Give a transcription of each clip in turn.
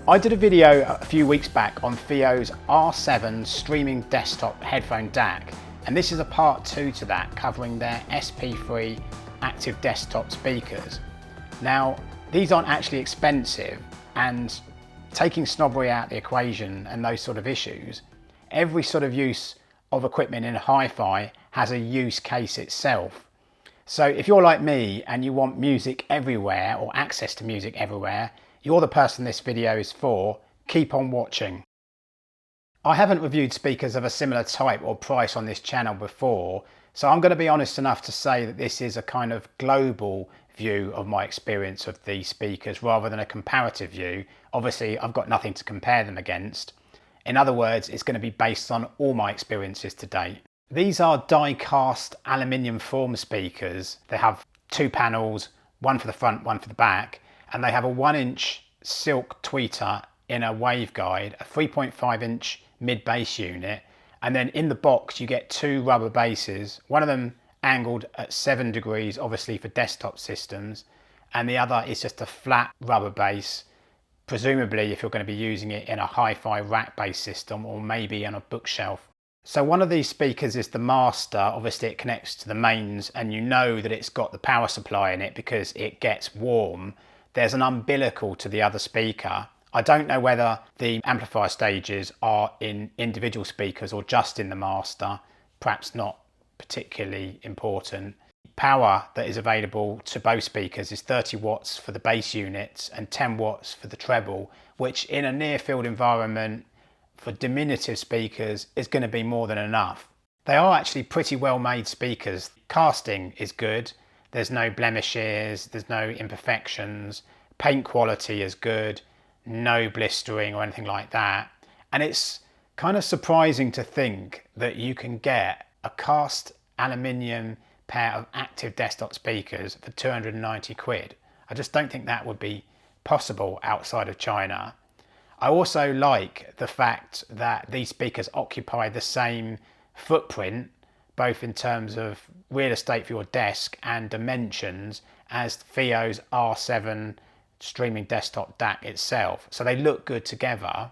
I did a video a few weeks back on FiiO's R7 streaming desktop headphone DAC, and this is a part 2 to that, covering their SP3 active desktop speakers. Now, these aren't actually expensive, and taking snobbery out of the equation and those sort of issues, every sort of use of equipment in hi-fi has a use case itself. So if you're like me and you want music everywhere or access to music everywhere, you're the person this video is for. Keep on watching. I haven't reviewed speakers of a similar type or price on this channel before, so I'm going to be honest enough to say that this is a kind of global view of my experience of these speakers rather than a comparative view. Obviously, I've got nothing to compare them against. In other words, it's going to be based on all my experiences to date. These are die-cast aluminium form speakers. They have 2 panels, one for the front, one for the back, and they have a 1-inch silk tweeter in a waveguide, a 3.5-inch mid-bass unit, and then in the box you get 2 rubber bases, one of them angled at 7 degrees, obviously for desktop systems, and the other is just a flat rubber base, presumably if you're going to be using it in a hi-fi rack-based system or maybe on a bookshelf. So one of these speakers is the master. Obviously it connects to the mains, and you know that it's got the power supply in it because it gets warm. There's an umbilical to the other speaker. I don't know whether the amplifier stages are in individual speakers or just in the master, perhaps not particularly important. Power that is available to both speakers is 30 watts for the bass units and 10 watts for the treble, which in a near field environment for diminutive speakers is going to be more than enough. They are actually pretty well made speakers. Casting is good. There's no blemishes, there's no imperfections, paint quality is good, no blistering or anything like that. And it's kind of surprising to think that you can get a cast aluminium pair of active desktop speakers for 290 quid. I just don't think that would be possible outside of China. I also like the fact that these speakers occupy the same footprint, both in terms of real estate for your desk and dimensions, as FiiO's R7 streaming desktop DAC itself. So they look good together.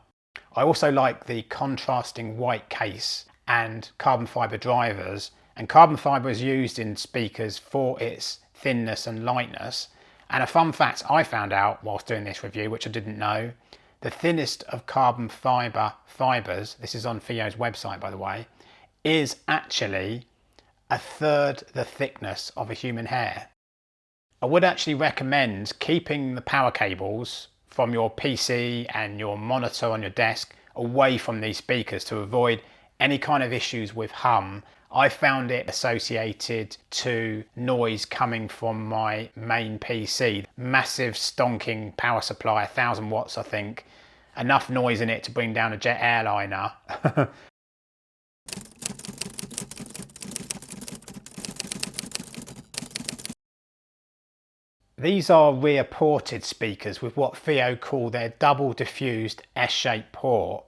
I also like the contrasting white case and carbon fibre drivers. And carbon fibre is used in speakers for its thinness and lightness. And a fun fact I found out whilst doing this review, which I didn't know, the thinnest of carbon fibre fibres, this is on FiiO's website by the way, is actually 1/3 the thickness of a human hair. I would actually recommend keeping the power cables from your PC and your monitor on your desk away from these speakers to avoid any kind of issues with hum. I found it associated to noise coming from my main PC. Massive stonking power supply, 1000 watts I think, enough noise in it to bring down a jet airliner. These are rear ported speakers with what FiiO call their double diffused S-shaped port,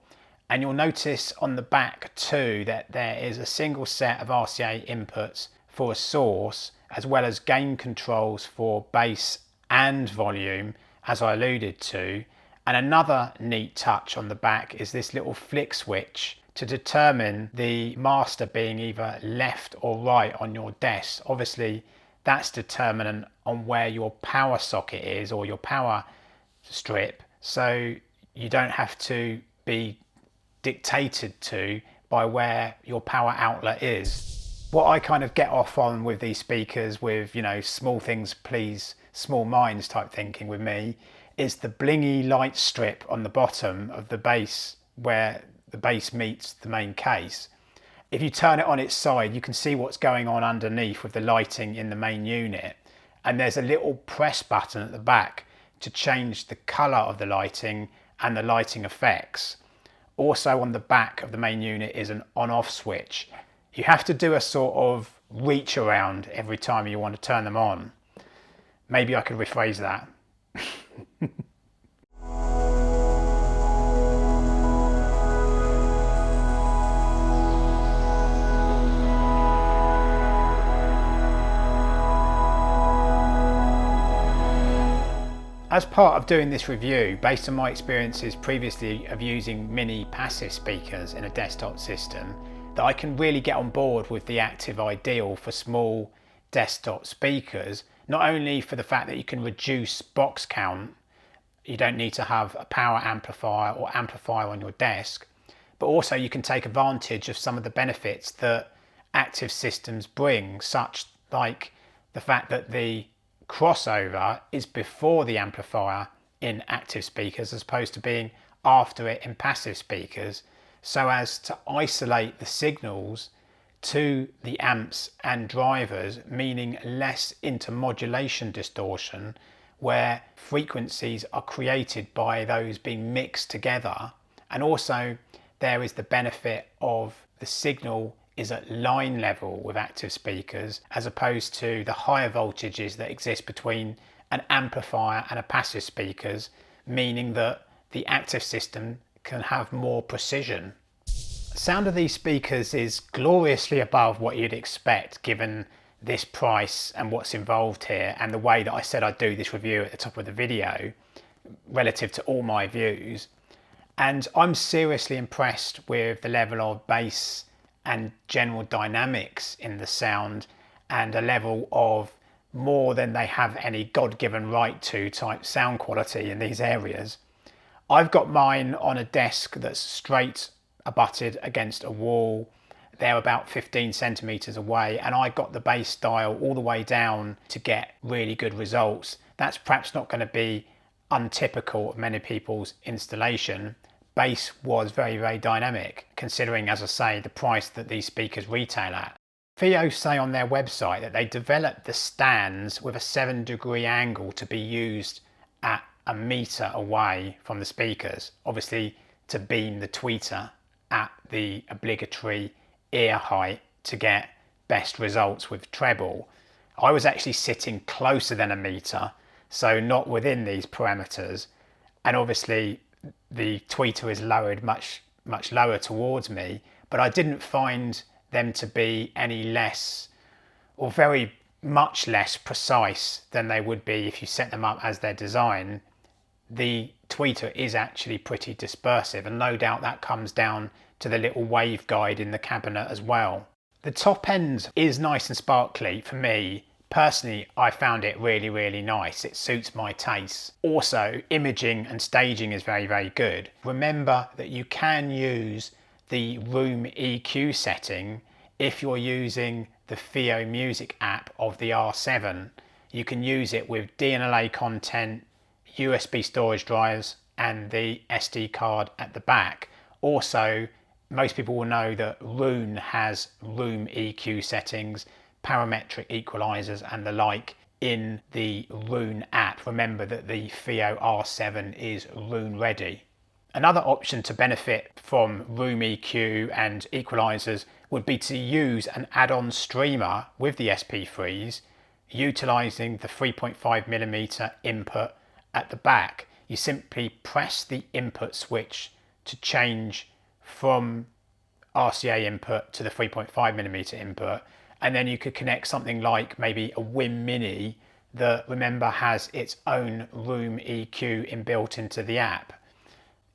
and you'll notice on the back too that there is a single set of RCA inputs for a source, as well as gain controls for bass and volume, as I alluded to. And another neat touch on the back is this little flick switch to determine the master being either left or right on your desk. Obviously that's determinant on where your power socket is or your power strip, so you don't have to be dictated to by where your power outlet is. What I kind of get off on with these speakers, with, you know, small things please small minds type thinking with me, is the blingy light strip on the bottom of the bass where the bass meets the main case. If you turn it on its side, you can see what's going on underneath with the lighting in the main unit. And there's a little press button at the back to change the color of the lighting and the lighting effects. Also on the back of the main unit is an on-off switch. You have to do a sort of reach around every time you want to turn them on. Maybe I could rephrase that. As part of doing this review, based on my experiences previously of using mini passive speakers in a desktop system, that I can really get on board with the active ideal for small desktop speakers, not only for the fact that you can reduce box count, you don't need to have a power amplifier or amplifier on your desk, but also you can take advantage of some of the benefits that active systems bring, such like the fact that the crossover is before the amplifier in active speakers as opposed to being after it in passive speakers, so as to isolate the signals to the amps and drivers, meaning less intermodulation distortion where frequencies are created by those being mixed together. And also there is the benefit of the signal is at line level with active speakers as opposed to the higher voltages that exist between an amplifier and a passive speakers, meaning that the active system can have more precision. The sound of these speakers is gloriously above what you'd expect given this price and what's involved here and the way that I said I'd do this review at the top of the video relative to all my views. And I'm seriously impressed with the level of bass and general dynamics in the sound and a level of more than they have any God-given right to type sound quality in these areas. I've got mine on a desk that's straight abutted against a wall. They're about 15 centimeters away, and I got the bass dial all the way down to get really good results. That's perhaps not going to be untypical of many people's installation. Bass was very, very dynamic, considering, as I say, the price that these speakers retail at. FiiO's say on their website that they developed the stands with a 7-degree angle to be used at a metre away from the speakers, obviously to beam the tweeter at the obligatory ear height to get best results with treble. I was actually sitting closer than a metre, so not within these parameters, and obviously the tweeter is lowered much lower towards me, but I didn't find them to be any less or very much less precise than they would be if you set them up as they're designed. The tweeter is actually pretty dispersive, and no doubt that comes down to the little waveguide in the cabinet as well. The top end is nice and sparkly for me. Personally, I found it really, really nice. It suits my taste. Also, imaging and staging is very, very good. Remember that you can use the Room EQ setting if you're using the FiiO music app of the R7. You can use it with DNLA content, USB storage drives, and the SD card at the back. Also, most people will know that Roon has Room EQ settings, parametric equalizers and the like in the Roon app. Remember that the FiiO R7 is Roon ready. Another option to benefit from Room EQ and equalizers would be to use an add-on streamer with the SP3s, utilizing the 3.5mm input at the back. You simply press the input switch to change from RCA input to the 3.5mm input, and then you could connect something like maybe a WiiM Mini that, remember, has its own Room EQ inbuilt into the app.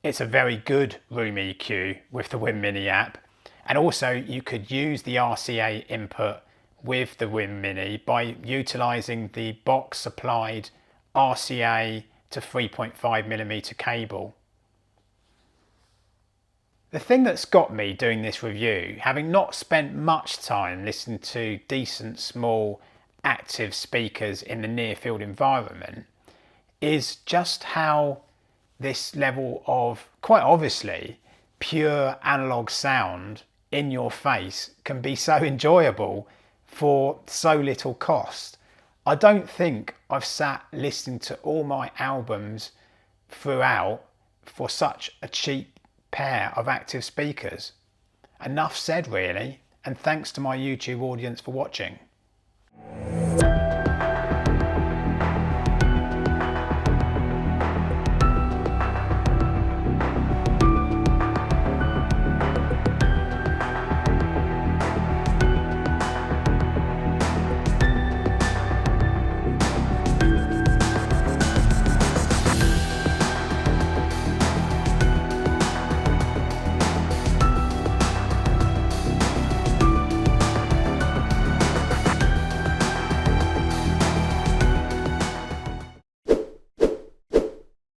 It's a very good Room EQ with the WiiM Mini app. And also you could use the RCA input with the WiiM Mini by utilizing the box supplied RCA to 3.5mm cable. The thing that's got me doing this review, having not spent much time listening to decent small active speakers in the near field environment, is just how this level of, quite obviously, pure analog sound in your face can be so enjoyable for so little cost. I don't think I've sat listening to all my albums throughout for such a cheap pair of active speakers. Enough said really, and thanks to my YouTube audience for watching.